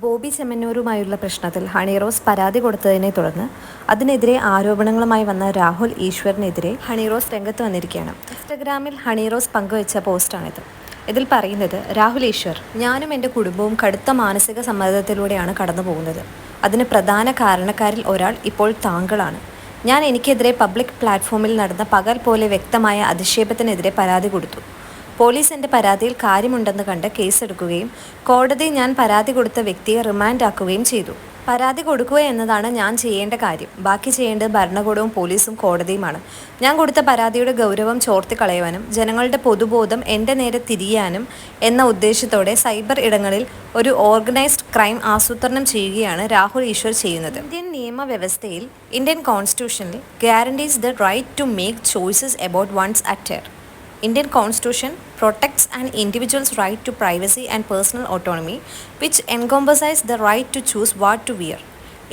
ബോബി ചെമ്മന്നൂരുമായുള്ള പ്രശ്നത്തിൽ ഹണിറോസ് പരാതി കൊടുത്തതിനെ തുടർന്ന് അതിനെതിരെ ആരോപണങ്ങളുമായി വന്ന രാഹുൽ ഈശ്വറിനെതിരെ ഹണിറോസ് രംഗത്ത് വന്നിരിക്കുകയാണ്. ഇൻസ്റ്റഗ്രാമിൽ ഹണിറോസ് പങ്കുവച്ച പോസ്റ്റാണിത്. ഇതിൽ പറയുന്നത്, രാഹുൽ ഈശ്വർ, ഞാനും എൻ്റെ കുടുംബവും കടുത്ത മാനസിക സമ്മർദ്ദത്തിലൂടെയാണ് കടന്നു പോകുന്നത്. അതിന് പ്രധാന കാരണക്കാരിൽ ഒരാൾ ഇപ്പോൾ താങ്കളാണ്. ഞാൻ എനിക്കെതിരെ പബ്ലിക് പ്ലാറ്റ്ഫോമിൽ നടന്ന പകൽ പോലെ വ്യക്തമായ അധിക്ഷേപത്തിനെതിരെ പരാതി കൊടുത്തു. പോലീസ് എൻ്റെ പരാതിയിൽ കാര്യമുണ്ടെന്ന് കണ്ട് കേസെടുക്കുകയും കോടതി ഞാൻ പരാതി കൊടുത്ത വ്യക്തിയെ റിമാൻഡാക്കുകയും ചെയ്തു. പരാതി കൊടുക്കുക എന്നതാണ് ഞാൻ ചെയ്യേണ്ട കാര്യം. ബാക്കി ചെയ്യേണ്ടത് ഭരണകൂടവും പോലീസും കോടതിയുമാണ്. ഞാൻ കൊടുത്ത പരാതിയുടെ ഗൗരവം ചോർത്തിക്കളയുവാനും ജനങ്ങളുടെ പൊതുബോധം എൻ്റെ നേരെ തിരിയാനും എന്ന ഉദ്ദേശത്തോടെ സൈബർ ഇടങ്ങളിൽ ഒരു ഓർഗനൈസ്ഡ് ക്രൈം ആസൂത്രണം ചെയ്യുകയാണ് രാഹുൽ ഈശ്വർ ചെയ്യുന്നത്. ഇന്ത്യൻ നിയമവ്യവസ്ഥയിൽ, ഇന്ത്യൻ കോൺസ്റ്റിറ്റ്യൂഷനിൽ guarantees the right to make choices about one's attire. Indian Constitution protects an individual's right to privacy and personal autonomy, which encompasses the right to choose what to wear.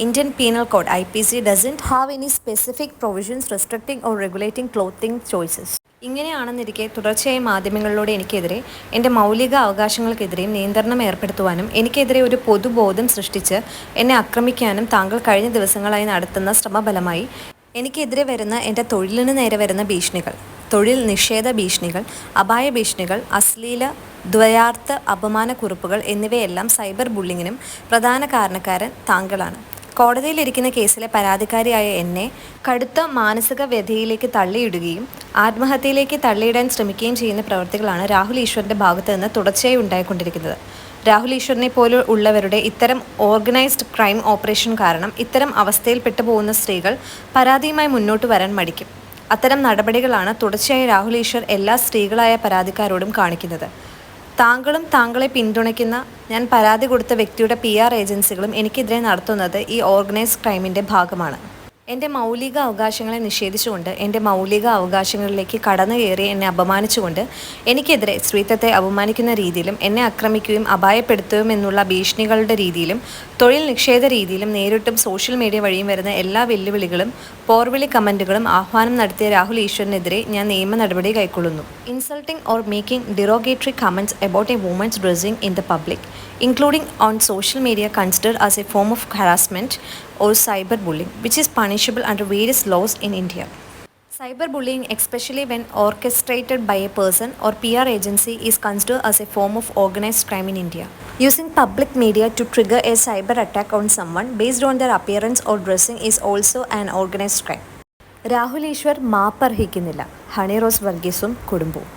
Indian Penal Code (IPC) doesn't have any specific provisions restricting or regulating clothing choices. ഇങ്ങനെയാണെന്നിരിക്കെ തുടർച്ചയായി മാധ്യമങ്ങളിലൂടെ എനിക്കെതിരെ, എൻ്റെ മൗലിക അവകാശങ്ങൾക്കെതിരെയും നിയന്ത്രണം ഏർപ്പെടുത്തുവാനും എനിക്കെതിരെ ഒരു പൊതുബോധം സൃഷ്ടിച്ച് എന്നെ ആക്രമിക്കാനും താങ്കൾ കഴിഞ്ഞ ദിവസങ്ങളായി നടത്തുന്ന ശ്രമഫലമായി എനിക്കെതിരെ വരുന്ന എൻ്റെ തൊഴിലിന് നേരെ വരുന്ന ഭീഷണികൾ, തൊഴിൽ നിഷേധ ഭീഷണികൾ, അപായ ഭീഷണികൾ, അശ്ലീല ദ്വയാർത്ഥ അപമാനക്കുറിപ്പുകൾ എന്നിവയെല്ലാം സൈബർ ബുള്ളിങ്ങിനും പ്രധാന കാരണക്കാരൻ താങ്കളാണ്. കോടതിയിലിരിക്കുന്ന കേസിലെ പരാതിക്കാരിയായ എന്നെ കടുത്ത മാനസിക വ്യഥയിലേക്ക് തള്ളിയിടുകയും ആത്മഹത്യയിലേക്ക് തള്ളിയിടാൻ ശ്രമിക്കുകയും ചെയ്യുന്ന പ്രവൃത്തികളാണ് രാഹുൽ ഈശ്വറിൻ്റെ ഭാഗത്തു നിന്ന് തുടർച്ചയായി ഉണ്ടായിക്കൊണ്ടിരിക്കുന്നത്. രാഹുൽ ഈശ്വറിനെ പോലെ ഉള്ളവരുടെ ഇത്തരം ഓർഗനൈസ്ഡ് ക്രൈം ഓപ്പറേഷൻ കാരണം ഇത്തരം അവസ്ഥയിൽ പെട്ടുപോകുന്ന സ്ത്രീകൾ പരാതിയുമായി മുന്നോട്ട് വരാൻ മടിക്കും. അത്തരം നടപടികളാണ് തുടർച്ചയായി രാഹുൽ ഈശ്വർ എല്ലാ സ്ത്രീകളായ പരാതിക്കാരോടും കാണിക്കുന്നത്. താങ്കളും താങ്കളെ പിന്തുണയ്ക്കുന്ന ഞാൻ പരാതി കൊടുത്ത വ്യക്തിയുടെ PR ഏജൻസികളും എനിക്കെതിരെ നടത്തുന്നത് ഈ ഓർഗനൈസ്ഡ് ക്രൈമിൻ്റെ ഭാഗമാണ്. എൻ്റെ മൗലിക അവകാശങ്ങളെ നിഷേധിച്ചുകൊണ്ട്, എൻ്റെ മൗലിക അവകാശങ്ങളിലേക്ക് കടന്നു കയറി എന്നെ അപമാനിച്ചുകൊണ്ട്, എനിക്കെതിരെ സ്ത്രീത്വത്തെ അപമാനിക്കുന്ന രീതിയിലും എന്നെ ആക്രമിക്കുകയും അപായപ്പെടുത്തുകയും എന്നുള്ള ഭീഷണികളുടെ രീതിയിലും തൊഴിൽ നിഷേധ രീതിയിലും നേരിട്ടും സോഷ്യൽ മീഡിയ വഴിയും വരുന്ന എല്ലാ വെല്ലുവിളികളും പോർവിളി കമൻറ്റുകളും ആഹ്വാനം നടത്തിയ രാഹുൽ ഈശ്വറിനെതിരെ ഞാൻ നിയമ നടപടി കൈക്കൊള്ളുന്നു. Insulting or making derogatory comments about a woman's dressing in the public, including on social media, considered as a form of harassment or cyberbullying, which is punishable under various laws in India. Cyberbullying, especially when orchestrated by a person or PR agency, is considered as a form of organized crime in India. Using public media to trigger a cyber attack on someone based on their appearance or dressing is also an organized crime. Rahul Easwar മാപ്പർഹിക്കുന്നില്ല. Honey Rose വർഗീസും കുടുംബവും.